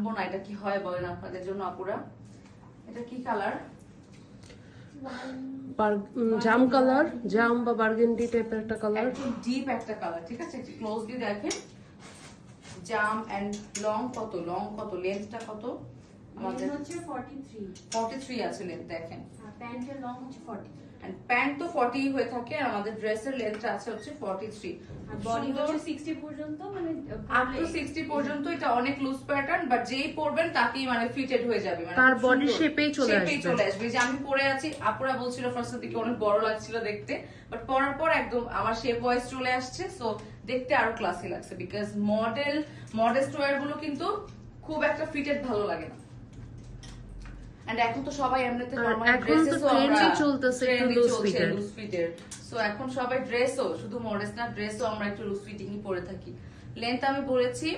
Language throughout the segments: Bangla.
আনবো না, এটা কি হয় বলেন আপনাদের জন্য আপুরা। এটা কি কালার? জাম কালার, জাম বা বার্গেন্ডি টাইপের একটা কালার, একটু ডিপ একটা কালার। ঠিক আছে, একটু ক্লোজলি দেখেন। জাম এন্ড লং কত, লেন্থটা কত আমাদের? হচ্ছে 43 43 আছে লেন্থ, দেখেন। প্যান্টের লং হচ্ছে 40 এন্ড প্যান্ট তো 40 হয়ে থাকে, আর আমাদের ড্রেসের লেন্থটা আছে হচ্ছে 43। আর বডি হচ্ছে 60 পর্যন্ত, মানে আপ টু 60 পর্যন্ত। এটা অনেক লুজ প্যাটার্ন, বাট যেই পরবেন তাকেই মানে ফিটেড হয়ে যাবে, মানে তার খুব বডি সুন্দর। শেপেই চলে আসবে। যে আমি পরে আছি, আপুরা বলছিল ফার্স্টের দিকে অনেক বড় লাগছিল দেখতে, বাট পরার পর একদম আমার শেপ ওয়াইজ চলে আসছে, সো দেখতে আরো ক্লাসি লাগছে। বিকজ মডেস্ট ওয়্যার গুলো কিন্তু খুব একটা ফিটেড ভালো লাগে না। এন্ড এখন তো সবাই এমনিতে নরমাল ড্রেসেসও আমরা চলতেছে একটু লুজ ফিটের। সো এখন সবাই ড্রেসও, শুধু মডেস্ট না, ড্রেসও আমরা একটু লুজ ফিটিংই পরে থাকি। লেন্থ আমি বলেছি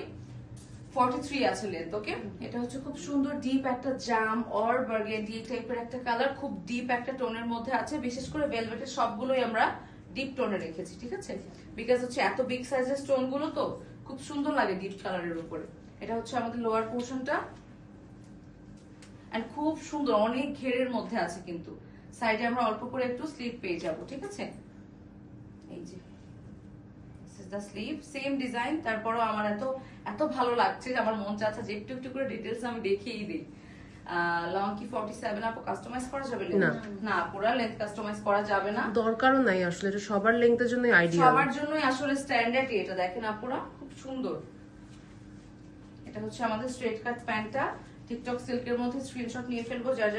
43 আছে লেন্থ। ওকে, এটা হচ্ছে খুব সুন্দর ডিপ একটা জাম অর বার্গেন্ডি টাইপের একটা কালার, খুব ডিপ একটা টোনের মধ্যে আছে। বিশেষ করে ভেলভেটের সবগুলোই আমরা ডিপ টোনে রেখেছি, ঠিক আছে? বিকজ হচ্ছে এত বিগ সাইজের স্টোন গুলো তো খুব সুন্দর লাগে ডিপ কালারের উপরে। এটা হচ্ছে আমাদের লোয়ার পোর্শনটা, এন্ড খুব সুন্দর, অনেক ঘেরের মধ্যে আছে, কিন্তু সাইডে আমরা অল্প করে একটু স্লিভ পেয়ে যাব, ঠিক আছে? এই যে দ্য স্লিভ, সেম ডিজাইন। তারপরও আমার এত ভালো লাগছে যে আমার মন চাচ্ছে যে একটু একটু করে ডিটেলস আমি দেখিয়েই দিই। লং কি 47 আপু কাস্টমাইজ করা যাবে? না, পুরো লেন্থ কাস্টমাইজ করা যাবে না, দরকারও নাই আসলে, এটা সবার লেন্থের জন্যই আইডিয়া, সবার জন্যই আসলে স্ট্যান্ডার্ড। এটা দেখেন আপুরা, খুব সুন্দর। এটা হচ্ছে আমাদের স্ট্রেট কাট প্যান্টটা, টিকটক সিল্কের মধ্যে। স্ক্রিনশট নিয়ে ফেলবো যার